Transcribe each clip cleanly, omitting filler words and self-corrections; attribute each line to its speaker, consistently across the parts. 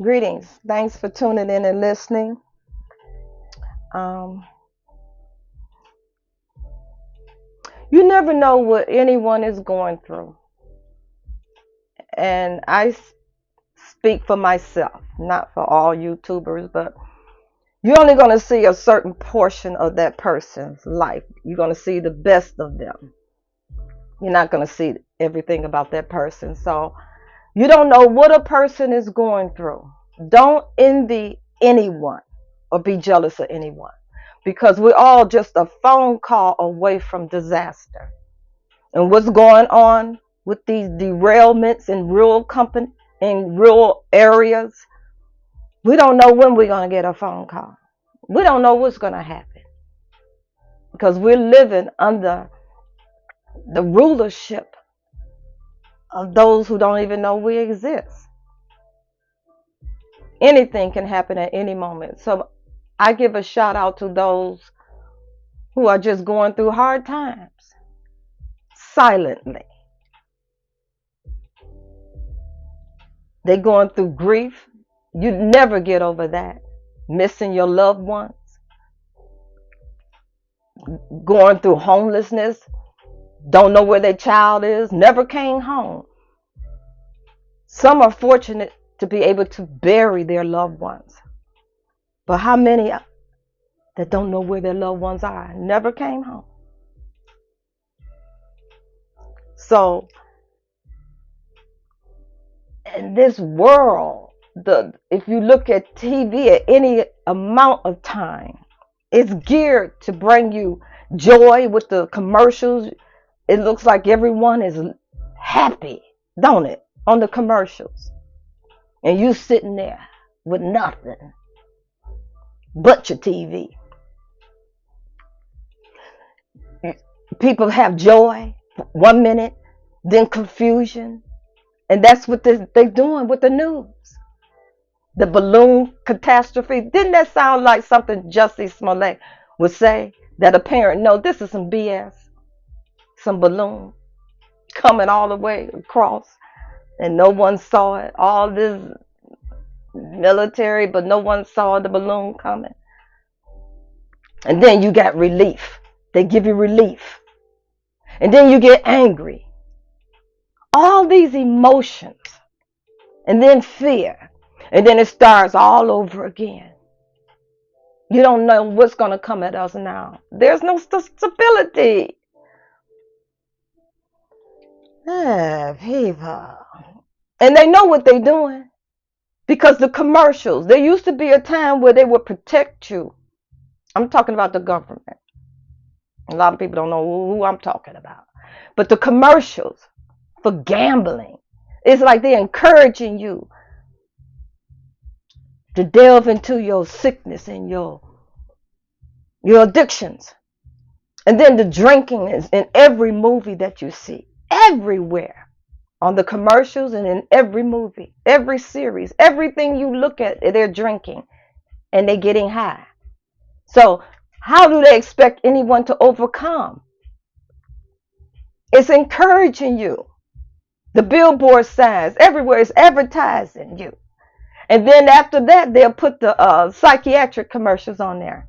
Speaker 1: Greetings. Thanks for tuning in and listening. Um, you never know what anyone is going through. And speak for myself, not for all YouTubers, but you're only going to see a certain portion of that person's life. You're going to see the best of them. You're not going to see everything about that person. So you don't know what a person is going through. Don't envy anyone or be jealous of anyone because we're all just a phone call away from disaster. And what's going on with these derailments in rural areas, we don't know when we're going to get a phone call. We don't know what's going to happen because we're living under the rulership of those who don't even know we exist. Anything can happen at any moment. So I give a shout out to those who are just going through hard times silently. They're going through grief. You never get over that. Missing your loved ones, going through homelessness, don't know where their child is, never came home. Some are fortunate to be able to bury their loved ones. But how many that don't know where their loved ones are, never came home? So in this world, if you look at TV at any amount of time, it's geared to bring you joy with the commercials. It looks like everyone is happy, don't it, on the commercials? And you sitting there with nothing but your TV. People have joy 1 minute, then confusion. And that's what they're doing with the news. The balloon catastrophe. Didn't that sound like something Jussie Smollett would say? That a parent, no, this is some BS. Some balloon coming all the way across. And no one saw it. All this military, but no one saw the balloon coming. And then you got relief. They give you relief. And then you get angry. All these emotions. And then fear. And then it starts all over again. You don't know what's going to come at us now. There's no stability. People. And they know what they're doing. Because the commercials, there used to be a time where they would protect you. I'm talking about the government. A lot of people don't know who I'm talking about. But the commercials for gambling, it's like they're encouraging you to delve into your sickness and your addictions. And then the drinking is in every movie that you see, everywhere, on the commercials and in every movie, every series, everything you look at, they're drinking and they're getting high. So how do they expect anyone to overcome? It's encouraging you. The billboard signs everywhere is advertising you. And then after that, they'll put the psychiatric commercials on there.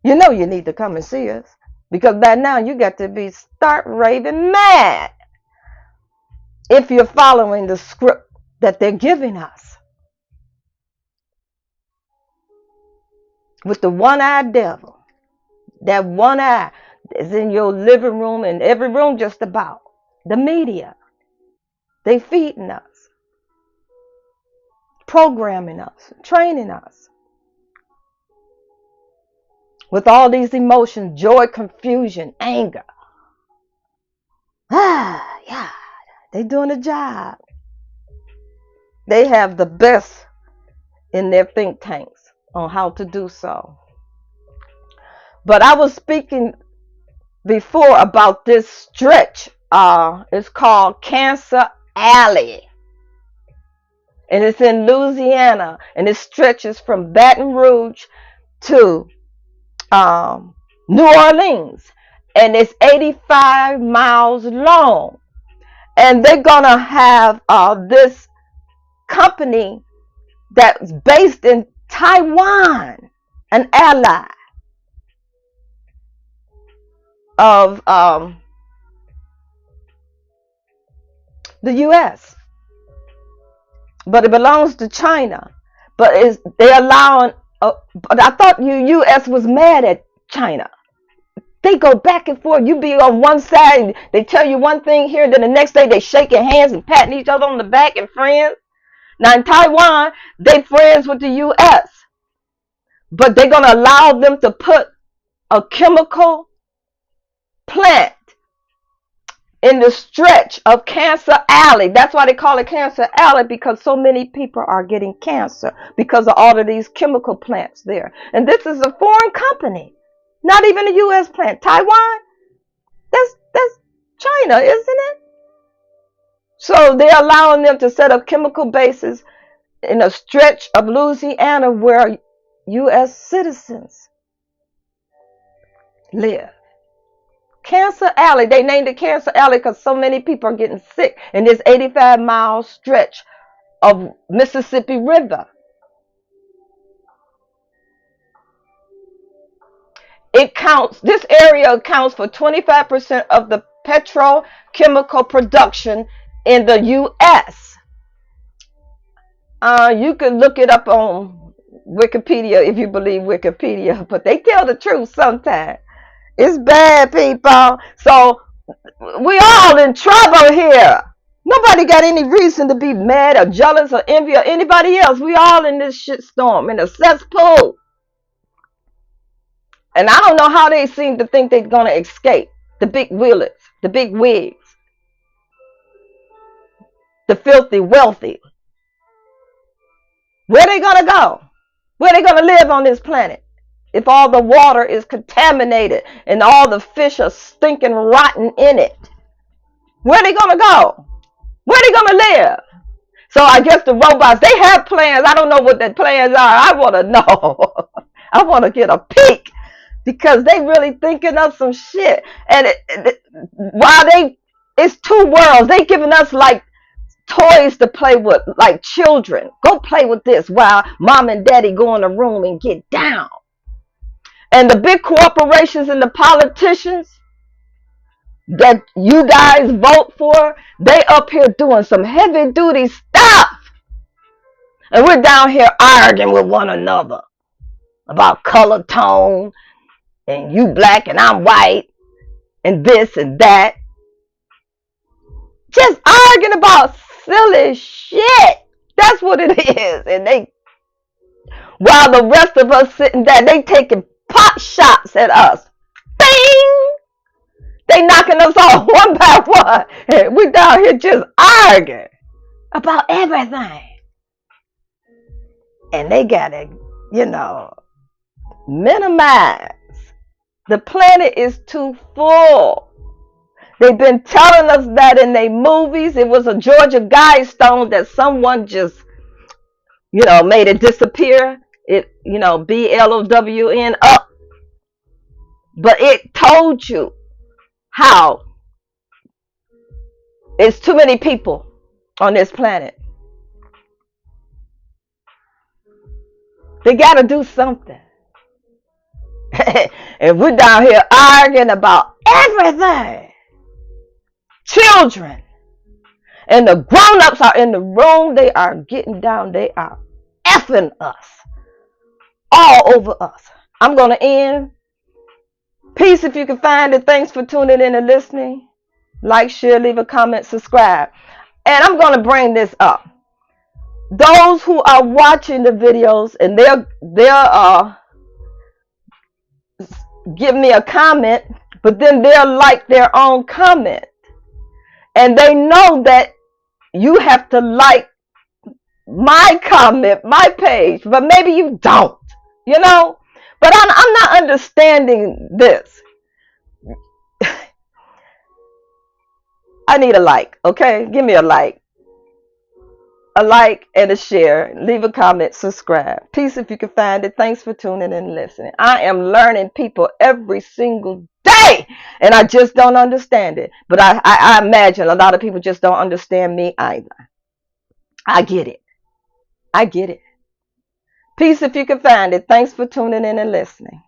Speaker 1: You know you need to come and see us. Because by now you got to be start raving mad if you're following the script that they're giving us. With the one-eyed devil. That one eye is in your living room and every room just about. The media. They feeding us. Programming us. Training us. With all these emotions, joy, confusion, anger. Yeah, they're doing a job. They have the best in their think tanks on how to do so. But I was speaking before about this stretch. It's called Cancer Alley. And it's in Louisiana. And it stretches from Baton Rouge to New Orleans. And it's 85 miles long. And they're going to have this company that's based in Taiwan, an ally of the U.S., but it belongs to China. But they're allowing. But I thought U.S. was mad at China. They go back and forth. You be on one side, and they tell you one thing here, then the next day they shaking hands and patting each other on the back and friends. Now in Taiwan, they friends with the U.S., but they're gonna allow them to put a chemical plant in the stretch of Cancer Alley. That's why they call it Cancer Alley, because so many people are getting cancer because of all of these chemical plants there. And this is a foreign company, not even a U.S. plant. Taiwan, that's China, isn't it? So they're allowing them to set up chemical bases in a stretch of Louisiana where U.S. citizens live. Cancer Alley. They named it Cancer Alley because so many people are getting sick in this 85-mile stretch of Mississippi River. This area accounts for 25% of the petrochemical production in the U.S. You can look it up on Wikipedia if you believe Wikipedia, but they tell the truth sometimes. It's bad, people. So we all in trouble here. Nobody got any reason to be mad or jealous or envy or anybody else. We all in this shit storm, in a cesspool. And I don't know how they seem to think they're going to escape. The big wheelers, the big wigs, the filthy wealthy. Where they going to go? Where they going to live on this planet if all the water is contaminated and all the fish are stinking rotten in it? Where they going to go? Where they going to live? So I guess the robots, they have plans. I don't know what their plans are. I want to know. I want to get a peek, because they really thinking of some shit. And it's two worlds. They giving us like toys to play with, like children. Go play with this while mom and daddy go in the room and get down. And the big corporations and the politicians that you guys vote for, they up here doing some heavy duty stuff. And we're down here arguing with one another about color tone, and you black and I'm white, and this and that. Just arguing about silly shit. That's what it is. And while the rest of us sitting there, they taking pot shots at us. Bing! They knocking us off one by one. And we down here just arguing about everything. And they gotta, minimize. The planet is too full. They've been telling us that in their movies. It was a Georgia Guidestone that someone just, made it disappear. It, BLOWN up. But it told you how it's too many people on this planet. They got to do something. And we're down here arguing about everything. Children. And the grown-ups are in the room. They are getting down. They are effing us. All over us. I'm going to end. Peace if you can find it. Thanks for tuning in and listening. Like, share, leave a comment, subscribe. And I'm going to bring this up. Those who are watching the videos and they'll give me a comment, but then they'll like their own comment. And they know that you have to like my comment, my page, but maybe you don't, But I'm not understanding this. I need a like, okay? Give me a like. A like and a share. Leave a comment, subscribe. Peace if you can find it. Thanks for tuning in and listening. I am learning people every single day, and I just don't understand it. But I imagine a lot of people just don't understand me either. I get it. I get it. Peace if you can find it. Thanks for tuning in and listening.